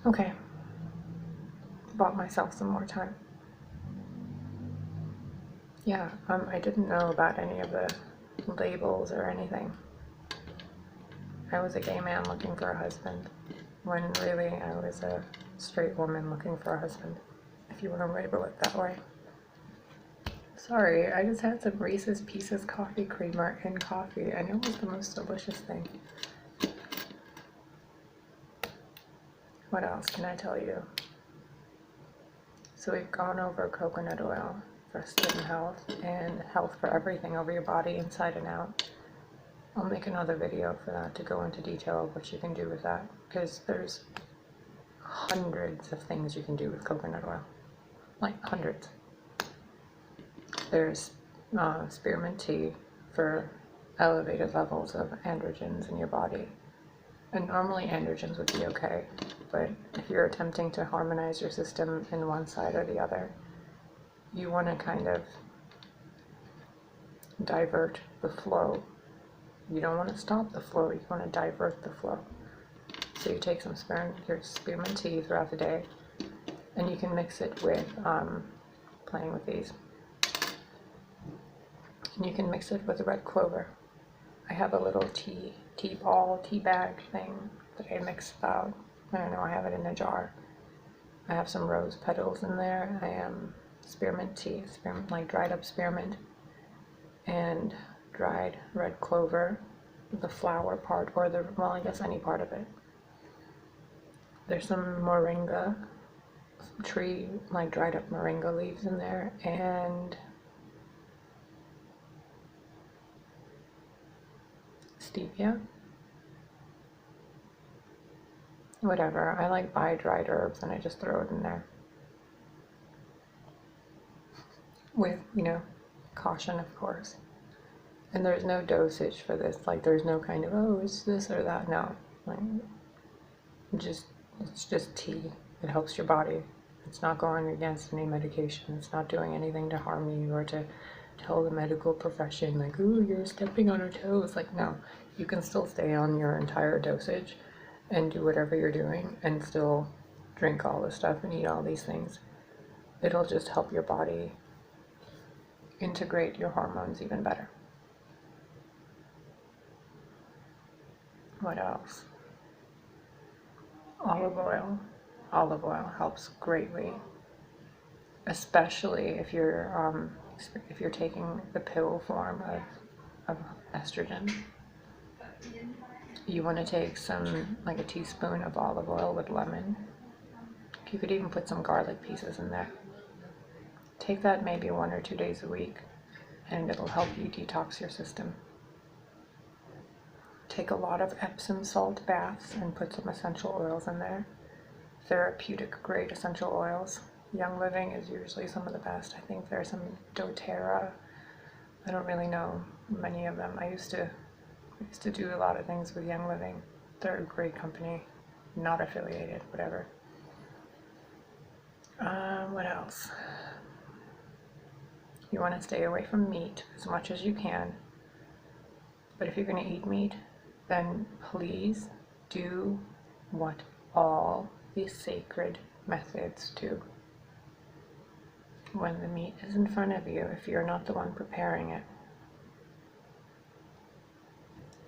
Okay, bought myself some more time. Yeah, I didn't know about any of the labels or anything. I was a gay man looking for a husband, when really I was a straight woman looking for a husband, if you want to label it that way. Sorry, I just had some Reese's Pieces coffee creamer in coffee, and it was the most delicious thing. What else can I tell you? So we've gone over coconut oil for skin health and health for everything over your body, inside and out. I'll make another video for that to go into detail of what you can do with that, because there's hundreds of things you can do with coconut oil. Like hundreds. There's spearmint tea for elevated levels of androgens in your body. And normally androgens would be okay, but if you're attempting to harmonize your system in one side or the other, you want to kind of divert the flow. You don't want to stop the flow, you want to divert the flow. So you take some your spearmint tea throughout the day, and you can mix it with, playing with these, and you can mix it with red clover. I have a little tea bag thing that I mix about, I don't know, I have it in a jar. I have some rose petals in there. I am spearmint tea, like dried up spearmint, and dried red clover, the flower part, or the, well, I guess any part of it. There's some moringa tree, like dried up moringa leaves in there, and stevia. Whatever, I like buy dried herbs and I just throw it in there. With, caution, of course. And there's no dosage for this, like there's no kind of, oh, it's this or that, no. Like, it's just tea. It helps your body. It's not going against any medication. It's not doing anything to harm you or to tell the medical profession, like, ooh, you're stepping on our toes. Like, no, you can still stay on your entire dosage and do whatever you're doing and still drink all this stuff and eat all these things. It'll just help your body integrate your hormones even better. What else? Olive oil. Olive oil helps greatly, especially if you're taking the pill form of estrogen. You want to take some, like a teaspoon of olive oil with lemon. You could even put some garlic pieces in there. Take that maybe 1 or 2 days a week, and it'll help you detox your system. Take a lot of Epsom salt baths and put some essential oils in there. Therapeutic grade essential oils. Young Living is usually some of the best. I think there's some doTERRA. I don't really know many of them. I used to do a lot of things with Young Living. They're a great company, not affiliated, whatever. What else? You want to stay away from meat as much as you can. But if you're going to eat meat, then please do what all these sacred methods do. When the meat is in front of you, if you're not the one preparing it,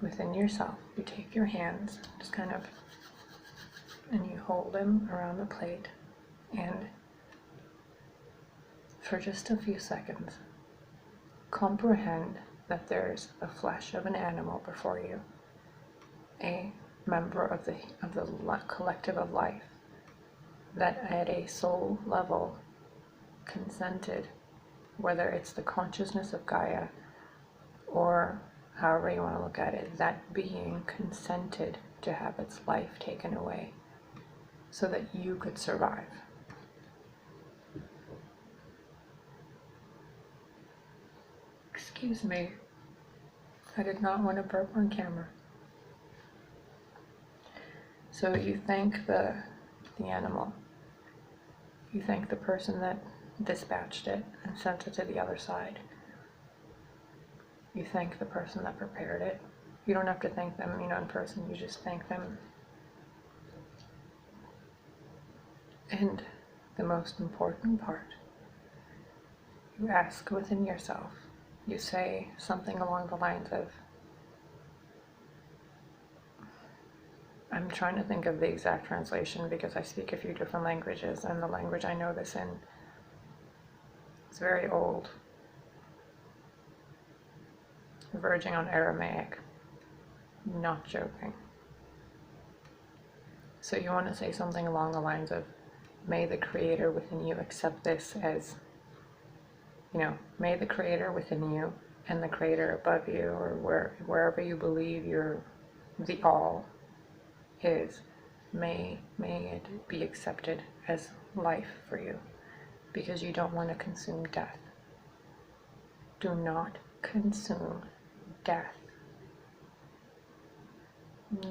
within yourself, you take your hands, just kind of, and you hold them around the plate, and for just a few seconds, comprehend that there's the flesh of an animal before you, a member of the collective of life, that at a soul level consented, whether it's the consciousness of Gaia or however you want to look at it, that being consented to have its life taken away so that you could survive. Excuse me, I did not want to burp on camera. So you thank the animal. You thank the person that dispatched it and sent it to the other side. You thank the person that prepared it. You don't have to thank them, in person. You just thank them And the most important part, you ask within yourself. You say something along the lines of, I'm trying to think of the exact translation because I speak a few different languages, and the language I know this in is very old, verging on Aramaic. Not joking. So you want to say something along the lines of, may the creator within you accept this as, may the creator within you and the creator above you, or wherever you believe the all is, may it be accepted as life for you, because you don't want to consume death. Do not consume death.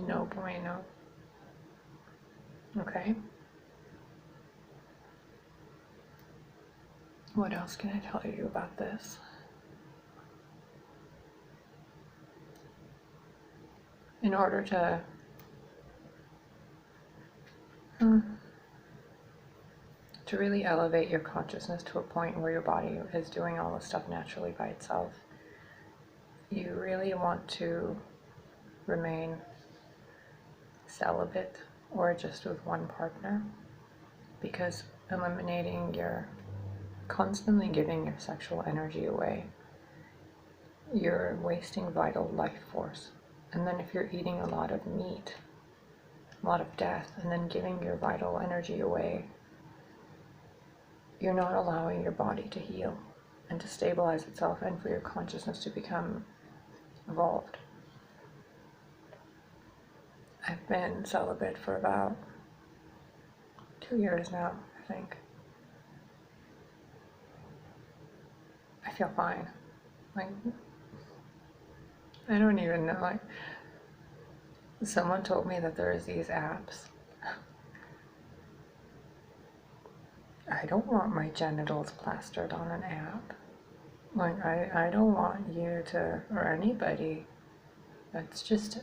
No bueno. Okay? What else can I tell you about this? In order to really elevate your consciousness to a point where your body is doing all this stuff naturally by itself, you really want to remain celibate or just with one partner, because constantly giving your sexual energy away, you're wasting vital life force. And then if you're eating a lot of meat, a lot of death, and then giving your vital energy away, you're not allowing your body to heal and to stabilize itself and for your consciousness to become evolved. I've been celibate for about 2 years now, I think. I feel fine. Like, I don't even know, like, someone told me that there's these apps. I don't want my genitals plastered on an app. Like, I don't want you to, or anybody, that's just,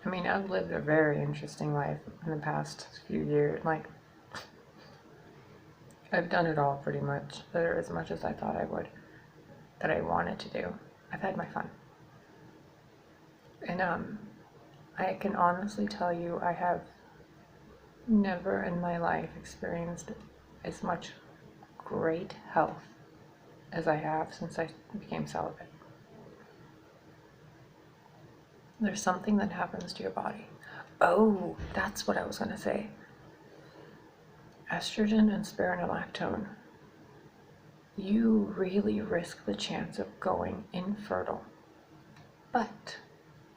I mean, I've lived a very interesting life in the past few years. Like, I've done it all pretty much, or as much as I thought I would, that I wanted to do. I've had my fun. And I can honestly tell you, I have never in my life experienced as much great health as I have since I became celibate. There's something that happens to your body. Oh, that's what I was going to say. Estrogen and spironolactone. You really risk the chance of going infertile. But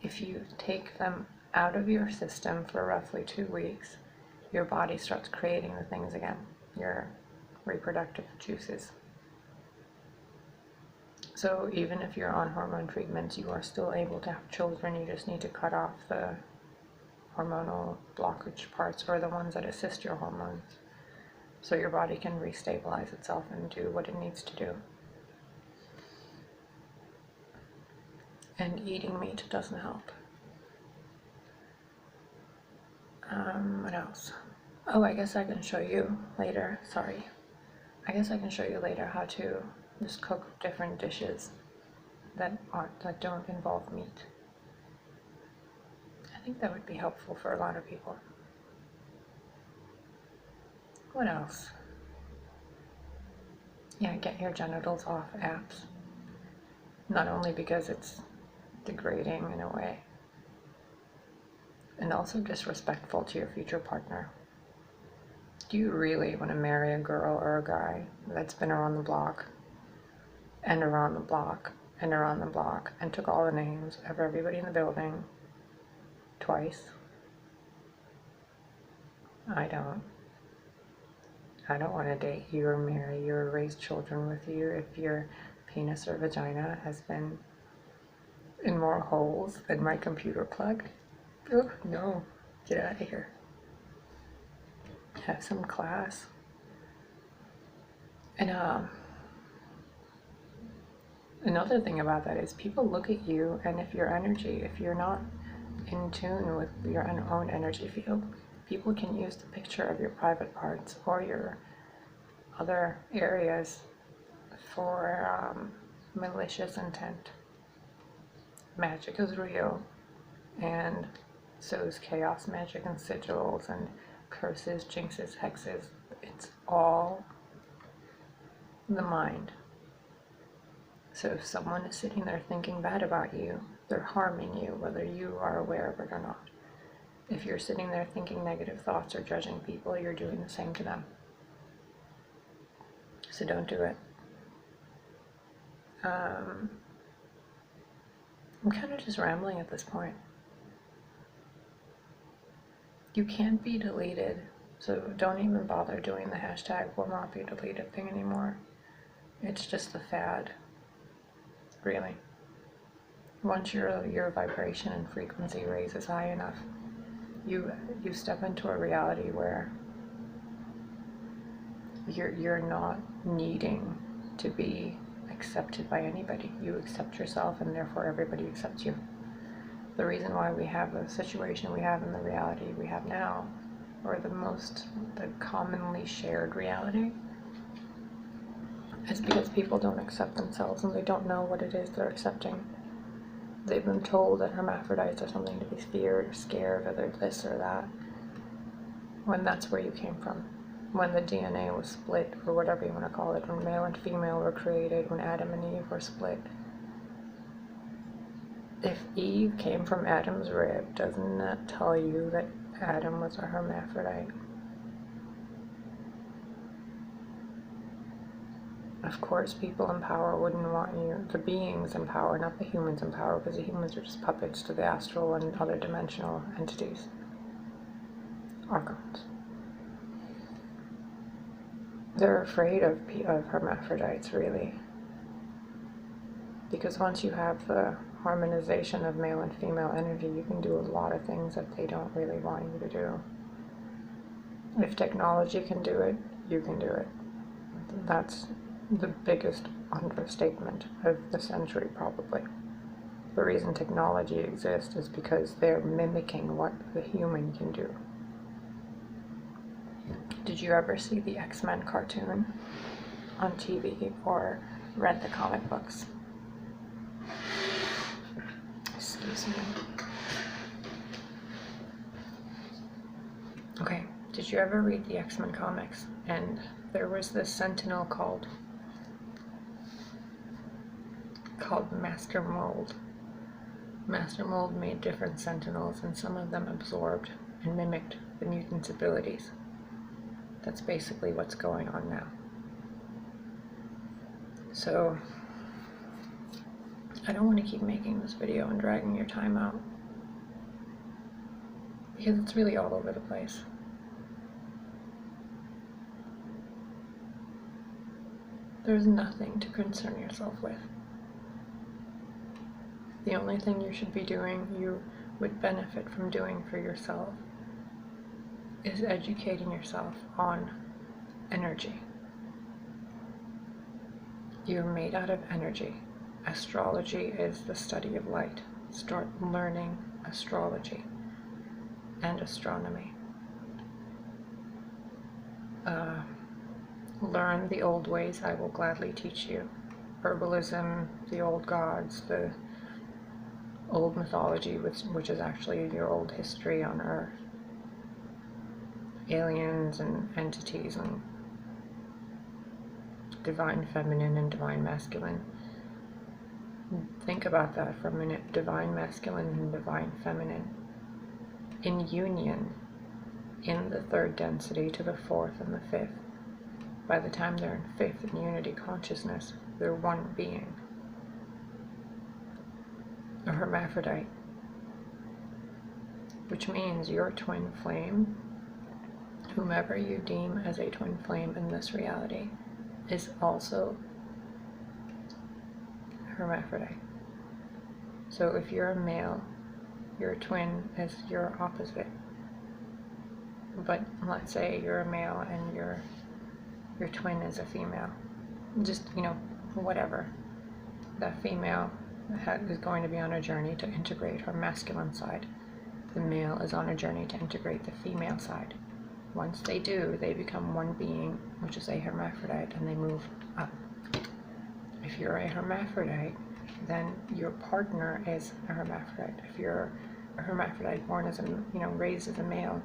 if you take them out of your system for roughly 2 weeks, your body starts creating the things again, your reproductive juices. So even if you're on hormone treatments, you are still able to have children. You just need to cut off the hormonal blockage parts, or the ones that assist your hormones, so your body can restabilize itself and do what it needs to do. And eating meat doesn't help. What else? Oh, I guess I can show you later. Sorry. I guess I can show you later how to just cook different dishes that don't involve meat. I think that would be helpful for a lot of people. What else? Yeah, get your genitals off apps. Not only because it's degrading in a way, and also disrespectful to your future partner. Do you really want to marry a girl or a guy that's been around the block and around the block and around the block and took all the names of everybody in the building twice? I don't want to date you or marry you or raise children with you if your penis or vagina has been in more holes than my computer plug. Oh, no. Get out of here. Have some class. And another thing about that is people look at you, and if you're not in tune with your own energy field, people can use the picture of your private parts or your other areas for malicious intent. Magic is real, and so is chaos magic and sigils and curses, jinxes, hexes. It's all the mind. So if someone is sitting there thinking bad about you, they're harming you, whether you are aware of it or not. If you're sitting there thinking negative thoughts or judging people, you're doing the same to them. So don't do it. I'm kind of just rambling at this point. You can't be deleted, so don't even bother doing the hashtag will not be deleted thing anymore. It's just the fad, really. Once your vibration and frequency raises high enough, you step into a reality where you're not needing to be accepted by anybody. You accept yourself, and therefore everybody accepts you. The reason why we have the situation we have in the reality we have now, or the commonly shared reality, is because people don't accept themselves and they don't know what it is they're accepting. They've been told that hermaphrodites are something to be feared or scared, or they're this or that, when that's where you came from. When the DNA was split, or whatever you want to call it, when male and female were created, when Adam and Eve were split. If Eve came from Adam's rib, doesn't that tell you that Adam was a hermaphrodite? Of course, people in power wouldn't want you, the beings in power, not the humans in power, because the humans are just puppets to the astral and other dimensional entities. Archons. They're afraid of hermaphrodites, really. Because once you have the harmonization of male and female energy, you can do a lot of things that they don't really want you to do. If technology can do it, you can do it. That's the biggest understatement of the century, probably. The reason technology exists is because they're mimicking what the human can do. Did you ever see the X-Men cartoon on TV or read the comic books? Excuse me. Okay, did you ever read the X-Men comics? And there was this Sentinel called Master Mold. Master Mold made different Sentinels, and some of them absorbed and mimicked the mutant's abilities. That's basically what's going on now. So, I don't want to keep making this video and dragging your time out, because it's really all over the place. There's nothing to concern yourself with. The only thing you should be doing, you would benefit from doing for yourself, is educating yourself on energy. You're made out of energy. Astrology is the study of light. Start learning astrology and astronomy. Learn the old ways, I will gladly teach you. Herbalism, the old gods, the old mythology, which is actually your old history on Earth. Aliens and entities and divine feminine and divine masculine. Think about that for a minute. Divine masculine and divine feminine. In union, in the third density to the fourth and the fifth. By the time they're in fifth in unity consciousness, they're one being. A hermaphrodite. Which means your twin flame, whomever you deem as a twin flame in this reality, is also hermaphrodite. So if you're a male, your twin is your opposite. But let's say you're a male and your twin is a female. Just, whatever. That female is going to be on a journey to integrate her masculine side. the male is on a journey to integrate the female side. Once they do, they become one being, which is a hermaphrodite, and they move up. If you're a hermaphrodite, then your partner is a hermaphrodite. If you're a hermaphrodite born as a, raised as a male,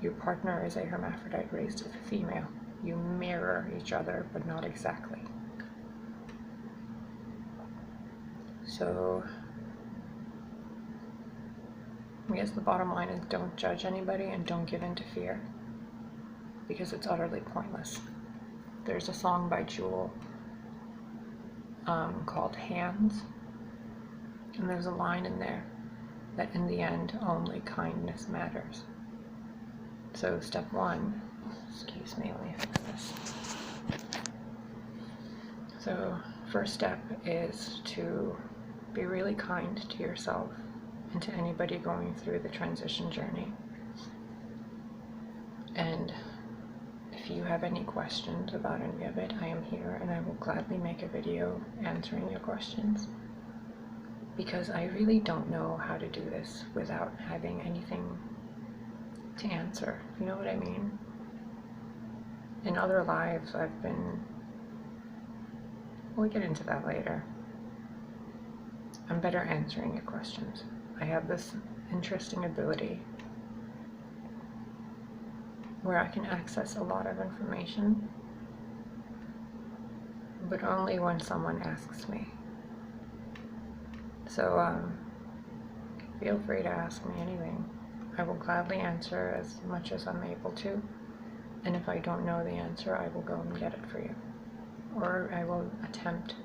your partner is a hermaphrodite raised as a female. You mirror each other, but not exactly. So, I guess the bottom line is don't judge anybody and don't give in to fear, because it's utterly pointless. There's a song by Jewel called Hands, and there's a line in there that in the end only kindness matters. So step one, excuse me, let me fix this. So first step is to be really kind to yourself and to anybody going through the transition journey. And if you have any questions about any of it, I am here and I will gladly make a video answering your questions, because I really don't know how to do this without having anything to answer. You know what I mean? In other lives, we'll get into that later. I'm better answering your questions. I have this interesting ability where I can access a lot of information, but only when someone asks me. So feel free to ask me anything. I will gladly answer as much as I'm able to, and if I don't know the answer, I will go and get it for you, or I will attempt.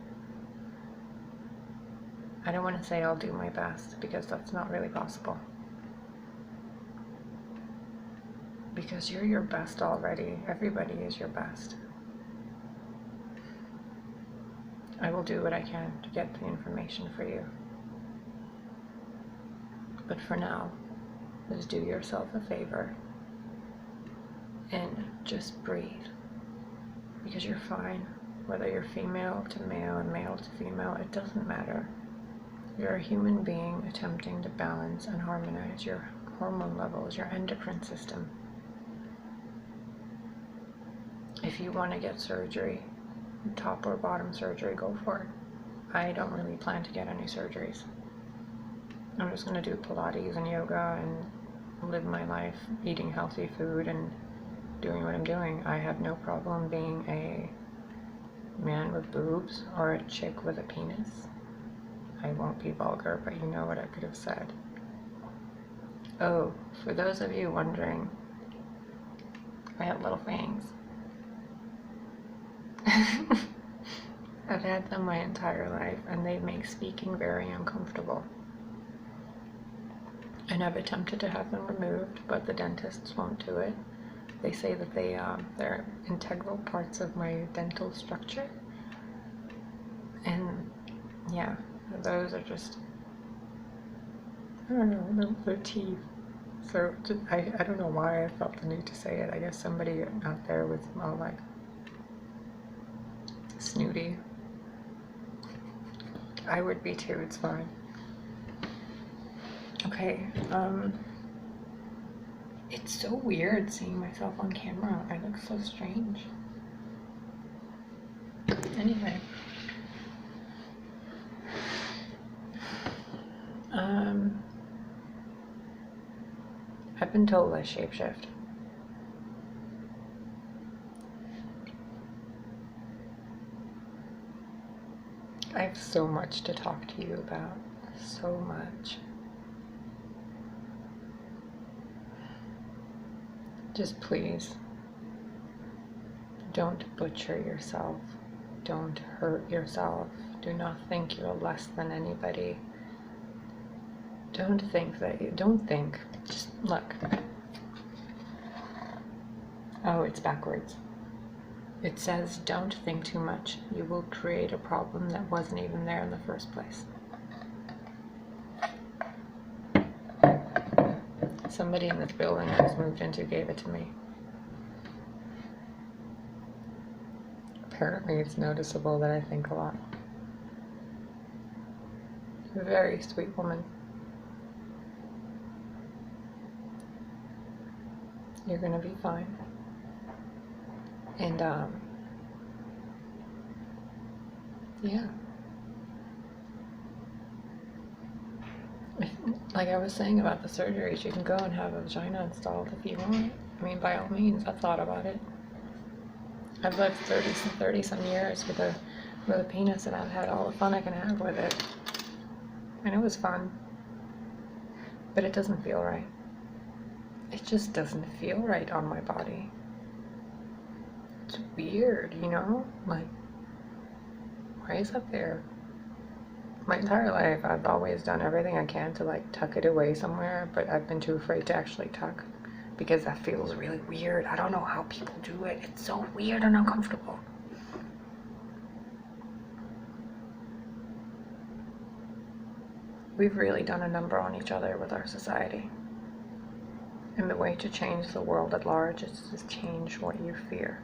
I don't want to say I'll do my best, because that's not really possible. Because you're your best already. Everybody is your best. I will do what I can to get the information for you. But for now, just do yourself a favor and just breathe. Because you're fine. Whether you're female to male and male to female, it doesn't matter. You're a human being attempting to balance and harmonize your hormone levels, your endocrine system. If you want to get surgery, top or bottom surgery, go for it. I don't really plan to get any surgeries. I'm just going to do Pilates and yoga and live my life eating healthy food and doing what I'm doing. I have no problem being a man with boobs or a chick with a penis. I won't be vulgar, but you know what I could have said. Oh, for those of you wondering, I have little fangs. I've had them my entire life, and they make speaking very uncomfortable. And I've attempted to have them removed, but the dentists won't do it. They say that they're integral parts of my dental structure. And yeah, those are just, I don't know, they're teeth. So I don't know why I felt the need to say it. I guess somebody out there was all like snooty. I would be too, it's fine. Okay, it's so weird seeing myself on camera. I look so strange. Anyway. I've been told I shapeshift. I have so much to talk to you about. So much. Just please, don't butcher yourself. Don't hurt yourself. Do not think you're less than anybody. Don't think, just look. Oh, it's backwards. It says, don't think too much. You will create a problem that wasn't even there in the first place. Somebody in this building I just moved into gave it to me. Apparently it's noticeable that I think a lot. A very sweet woman. You're gonna be fine. And yeah. Like I was saying about the surgeries, you can go and have a vagina installed if you want. I mean, by all means, I've thought about it. I've lived 30 some years with a penis, and I've had all the fun I can have with it. And it was fun. But it doesn't feel right. It just doesn't feel right on my body. It's weird, you know? Like, why is that there? My entire life, I've always done everything I can to like tuck it away somewhere, but I've been too afraid to actually tuck because that feels really weird. I don't know how people do it. It's so weird and uncomfortable. We've really done a number on each other with our society. And the way to change the world at large is to change what you fear.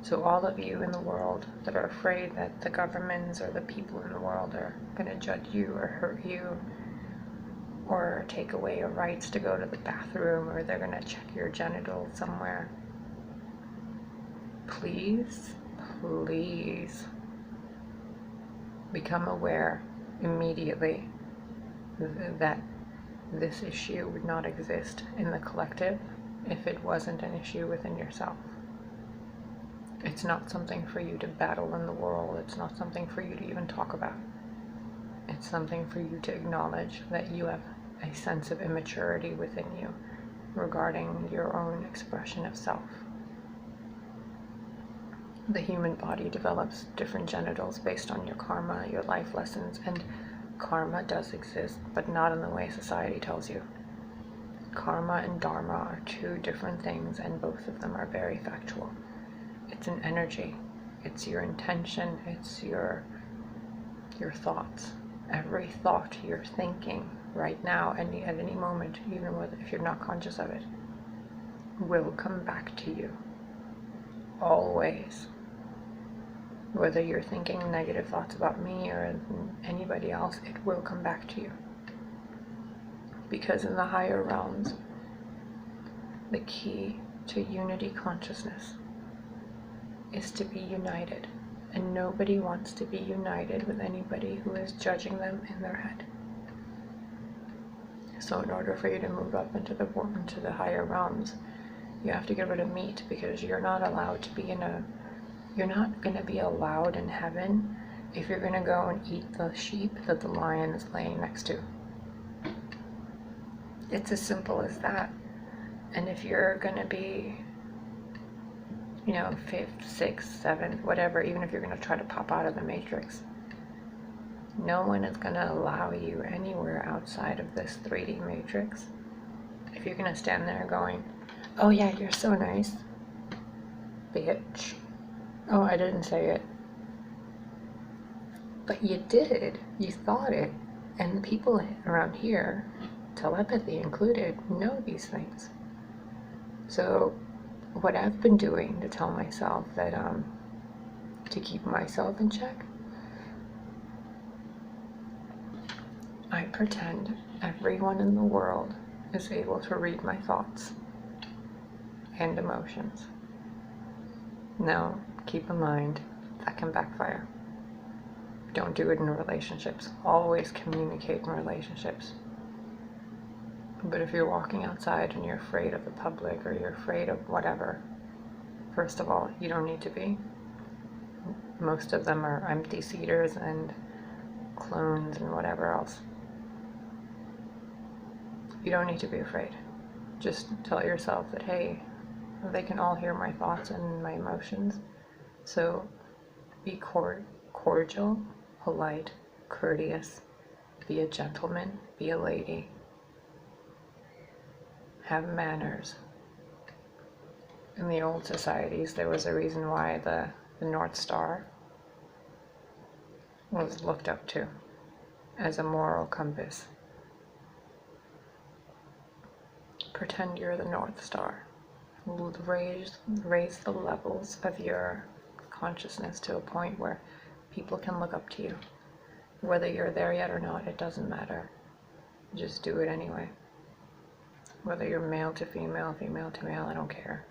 So all of you in the world that are afraid that the governments or the people in the world are going to judge you or hurt you or take away your rights to go to the bathroom or they're going to check your genitals somewhere, please, please become aware immediately that this issue would not exist in the collective if it wasn't an issue within yourself. It's not something for you to battle in the world. It's not something for you to even talk about. It's something for you to acknowledge that you have a sense of immaturity within you regarding your own expression of self. The human body develops different genitals based on your karma, your life lessons, and karma does exist, but not in the way society tells you. Karma and dharma are two different things, and both of them are very factual. It's an energy. It's your intention. It's your thoughts. Every thought you're thinking right now, and at any moment, even if you're not conscious of it, will come back to you. Always. Whether you're thinking negative thoughts about me or anybody else, it will come back to you. Because in the higher realms, the key to unity consciousness is to be united, and nobody wants to be united with anybody who is judging them in their head. So in order for you to move up into the higher realms, you have to get rid of meat, because you're not allowed to be you're not going to be allowed in heaven if you're going to go and eat the sheep that the lion is laying next to. It's as simple as that. And if you're going to be, you know, 5th, 6th, 7th, whatever, even if you're going to try to pop out of the matrix, no one is going to allow you anywhere outside of this 3D matrix. If you're going to stand there going, oh yeah, you're so nice, bitch. Oh, I didn't say it. But you did. You thought it. And the people around here, telepathy included, know these things. So what I've been doing to tell myself that, to keep myself in check, I pretend everyone in the world is able to read my thoughts and emotions. Now, keep in mind, that can backfire. Don't do it in relationships. Always communicate in relationships. But if you're walking outside and you're afraid of the public or you're afraid of whatever, first of all, you don't need to be. Most of them are empty seaters and clones and whatever else. You don't need to be afraid. Just tell yourself that, hey, they can all hear my thoughts and my emotions. So be cordial, polite, courteous, be a gentleman, be a lady. Have manners. In the old societies, there was a reason why the North Star was looked up to as a moral compass. Pretend you're the North Star. Raise the levels of your consciousness to a point where people can look up to you. Whether you're there yet or not, it doesn't matter. Just do it anyway. Whether you're male to female, female to male, I don't care.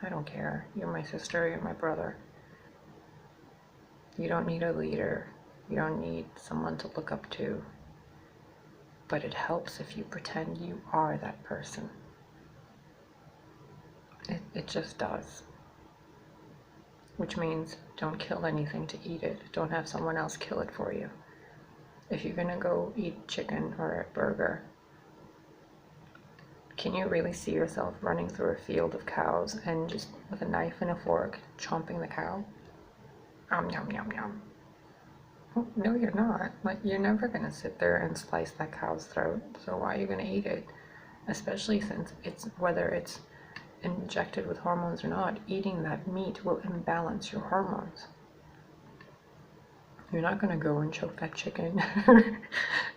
I don't care. You're my sister, you're my brother. You don't need a leader. You don't need someone to look up to. But it helps if you pretend you are that person. It just does. Which means don't kill anything to eat it. Don't have someone else kill it for you. If you're gonna go eat chicken or a burger, can you really see yourself running through a field of cows and just with a knife and a fork chomping the cow? Yum, yum, yum, yum. Well, no, you're not. Like, you're never gonna sit there and slice that cow's throat. So why are you gonna eat it? Especially since whether it's injected with hormones or not, eating that meat will imbalance your hormones. You're not gonna go and choke that chicken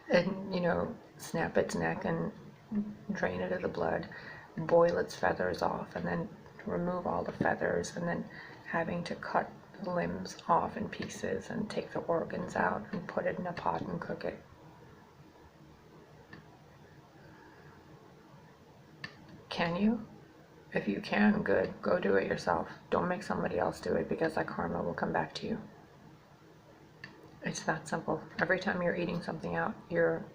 and, snap its neck and drain it of the blood, boil its feathers off, and then remove all the feathers, and then having to cut the limbs off in pieces and take the organs out and put it in a pot and cook it. Can you? If you can, good. Go do it yourself. Don't make somebody else do it, because that karma will come back to you. It's that simple. Every time you're eating something out, you're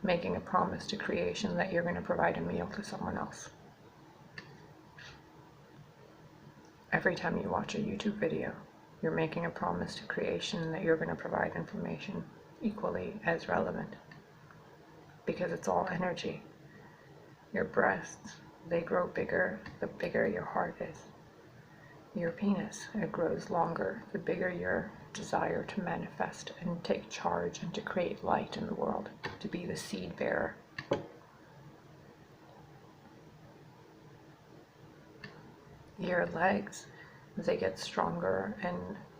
making a promise to creation that you're going to provide a meal to someone else. Every time you watch a YouTube video, you're making a promise to creation that you're going to provide information equally as relevant. Because it's all energy. Your breasts, they grow bigger the bigger your heart is. Your penis, it grows longer the bigger your desire to manifest and take charge and to create light in the world, to be the seed bearer. Your legs, they get stronger and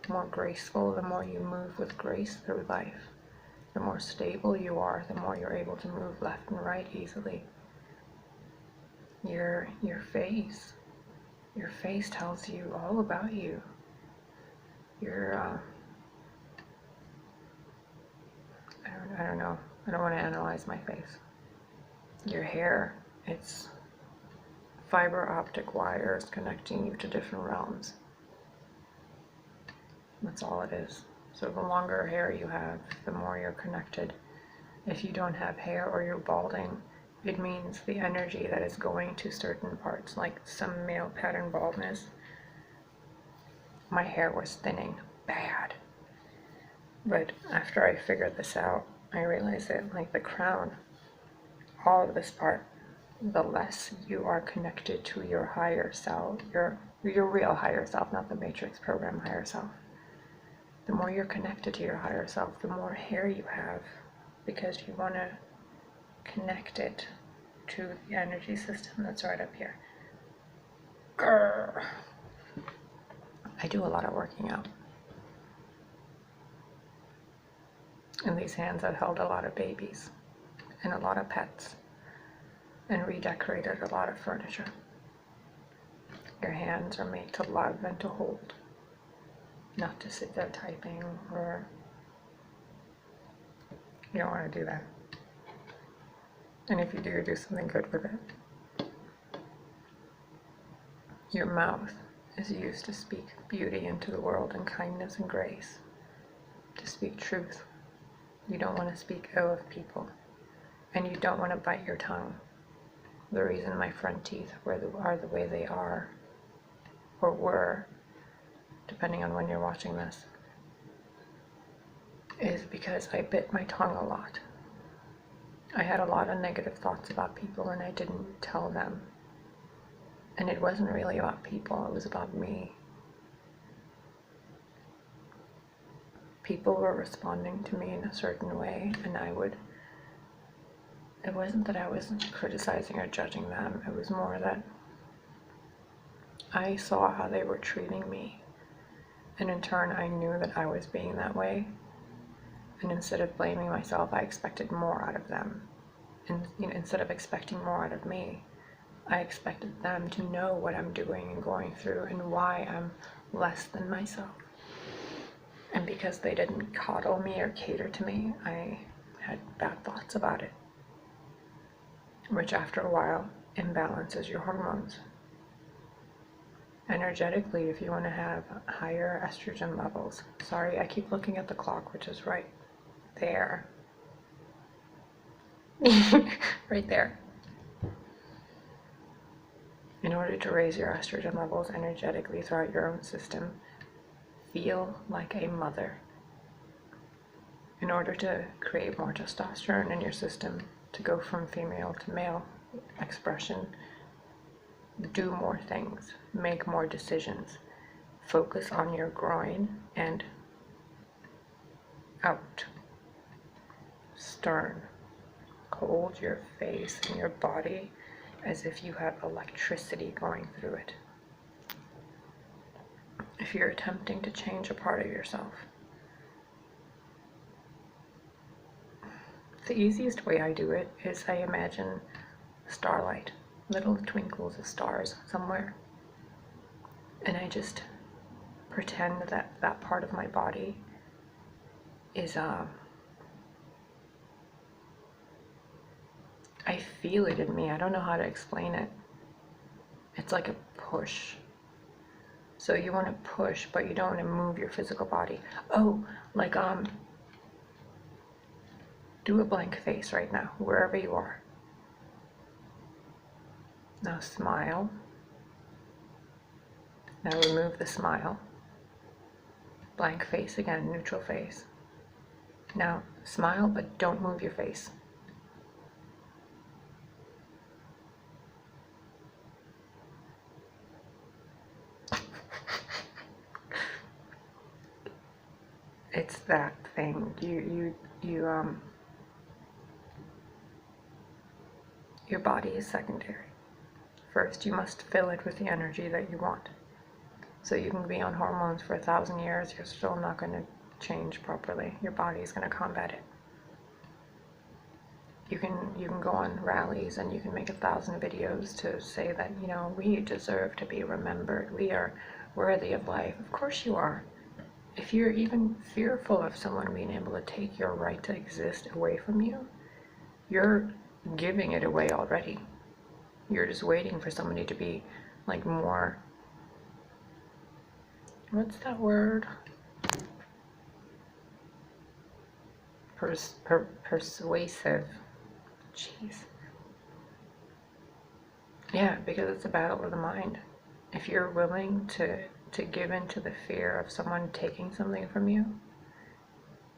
more graceful the more you move with grace through life. The more stable you are, the more you're able to move left and right easily. Your face tells you all about you. I don't know. I don't want to analyze my face. Your hair, it's fiber optic wires connecting you to different realms. That's all it is. So the longer hair you have, the more you're connected. If you don't have hair or you're balding, it means the energy that is going to certain parts, like some male pattern baldness. My hair was thinning bad. But after I figured this out, I realized that, like the crown, all of this part, the less you are connected to your higher self, your real higher self, not the matrix program higher self. The more you're connected to your higher self, the more hair you have, because you want to connect it to the energy system that's right up here. Grr. I do a lot of working out. And these hands have held a lot of babies and a lot of pets and redecorated a lot of furniture. Your hands are made to love and to hold, not to sit there typing, or you don't want to do that. And if you do something good with it. Your mouth is used to speak beauty into the world and kindness and grace, to speak truth. You don't want to speak ill of people, and you don't want to bite your tongue. The reason my front teeth are the way they are, or were, depending on when you're watching this, is because I bit my tongue a lot. I had a lot of negative thoughts about people, and I didn't tell them. And it wasn't really about people, it was about me. People were responding to me in a certain way, and it wasn't that I wasn't criticizing or judging them, it was more that I saw how they were treating me, and in turn I knew that I was being that way, and instead of blaming myself, I expected more out of them. And instead of expecting more out of me, I expected them to know what I'm doing and going through and why I'm less than myself. And because they didn't coddle me or cater to me, I had bad thoughts about it. Which after a while, imbalances your hormones. Energetically, if you want to have higher estrogen levels, sorry, I keep looking at the clock, which is right there. Right there. In order to raise your estrogen levels energetically throughout your own system, feel like a mother. In order to create more testosterone in your system, to go from female to male expression, do more things, make more decisions, focus on your groin and out. Stern. Hold your face and your body as if you have electricity going through it. If you're attempting to change a part of yourself, the easiest way I do it is I imagine starlight, little twinkles of stars somewhere, and I just pretend that that part of my body is I feel it in me. I don't know how to explain it. It's like a push. So you want to push, but you don't want to move your physical body. Oh, like do a blank face right now, wherever you are. Now smile. Now remove the smile. Blank face again, neutral face. Now smile, but don't move your face. It's that thing. Your body is secondary. First, you must fill it with the energy that you want. So you can be on hormones for 1,000 years, you're still not going to change properly. Your body is going to combat it. You can go on rallies and you can make 1,000 videos to say that, you know, we deserve to be remembered. We are worthy of life. Of course you are. If you're even fearful of someone being able to take your right to exist away from you, you're giving it away already. You're just waiting for somebody to be like more, what's that word? Persuasive. Jeez. Yeah, because it's a battle of the mind. If you're willing to give in to the fear of someone taking something from you,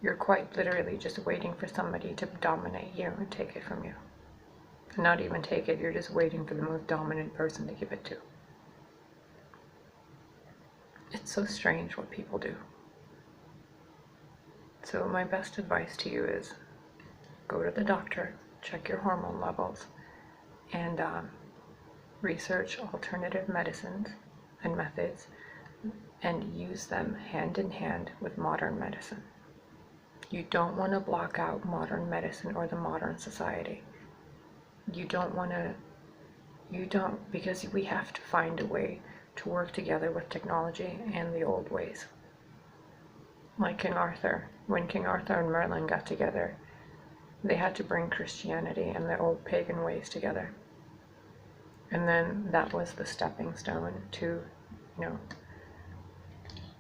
you're quite literally just waiting for somebody to dominate you and take it from you. Not even take it, you're just waiting for the most dominant person to give it to. It's so strange what people do. So my best advice to you is go to the doctor, check your hormone levels, and research alternative medicines and methods and use them hand in hand with modern medicine. You don't want to block out modern medicine or the modern society. You don't want to, because we have to find a way to work together with technology and the old ways. Like King Arthur. When King Arthur and Merlin got together, they had to bring Christianity and the old pagan ways together. And then that was the stepping stone to, you know,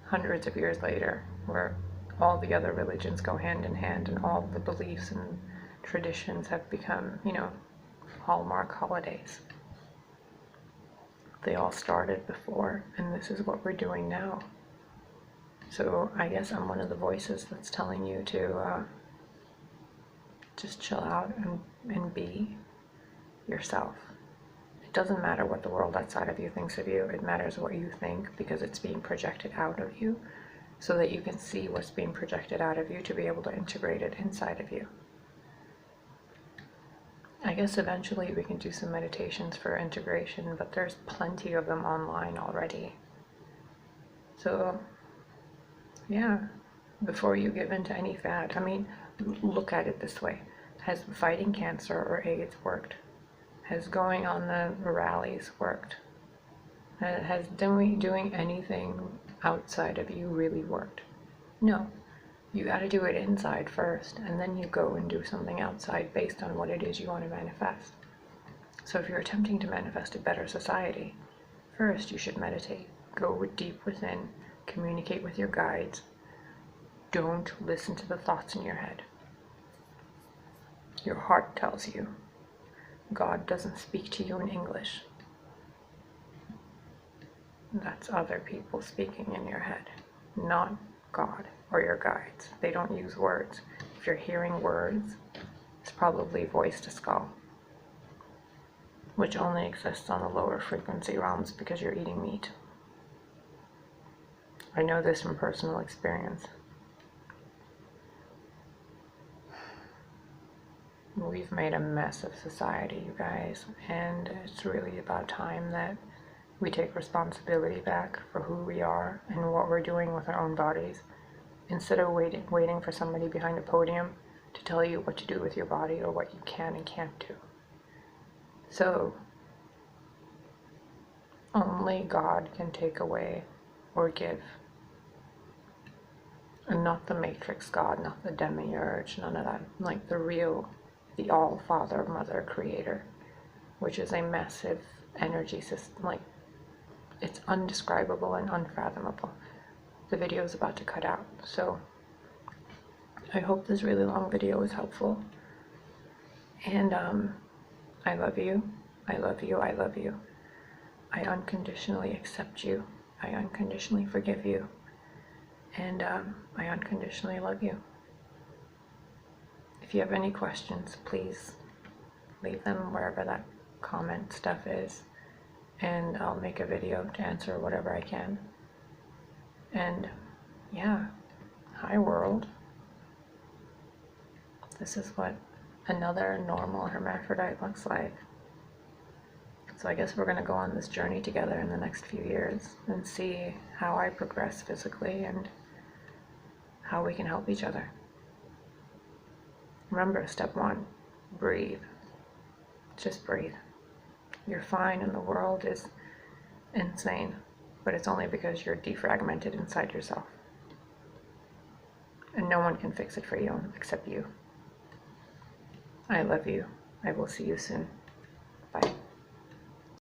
hundreds of years later, where all the other religions go hand in hand and all the beliefs and traditions have become, you know, hallmark holidays. They all started before, and this is what we're doing now. So I guess I'm one of the voices that's telling you to just chill out and be yourself. It doesn't matter what the world outside of you thinks of you. It matters what you think, because it's being projected out of you, so that you can see what's being projected out of you to be able to integrate it inside of you. I guess eventually we can do some meditations for integration, but there's plenty of them online already. So yeah, before you give in to any fad, I mean, look at it this way. Has fighting cancer or AIDS worked? Has going on the rallies worked? Has doing anything outside of you really worked? No. You got to do it inside first, and then you go and do something outside based on what it is you want to manifest. So if you're attempting to manifest a better society, first you should meditate. Go deep within, communicate with your guides. Don't listen to the thoughts in your head. Your heart tells you. God doesn't speak to you in English. That's other people speaking in your head, not God or your guides. They don't use words. If you're hearing words, it's probably voice to skull, which only exists on the lower frequency realms because you're eating meat. I know this from personal experience. We've made a mess of society, you guys, and it's really about time that we take responsibility back for who we are and what we're doing with our own bodies, instead of waiting for somebody behind a podium to tell you what to do with your body or what you can and can't do. So, only God can take away or give. And not the Matrix God, not the Demiurge, none of that. Like the real, the All-Father, Mother, Creator, which is a massive energy system. Like, it's undescribable and unfathomable. The video is about to cut out, so I hope this really long video was helpful. And I love you. I love you. I love you. I unconditionally accept you. I unconditionally forgive you. And I unconditionally love you. If you have any questions, please leave them wherever that comment stuff is, and I'll make a video to answer whatever I can. And yeah, hi world. This is what another normal hermaphrodite looks like. So I guess we're going to go on this journey together in the next few years and see how I progress physically and how we can help each other. Remember, step 1, breathe. Just breathe. You're fine and the world is insane, but it's only because you're defragmented inside yourself. And no one can fix it for you except you. I love you. I will see you soon. Bye.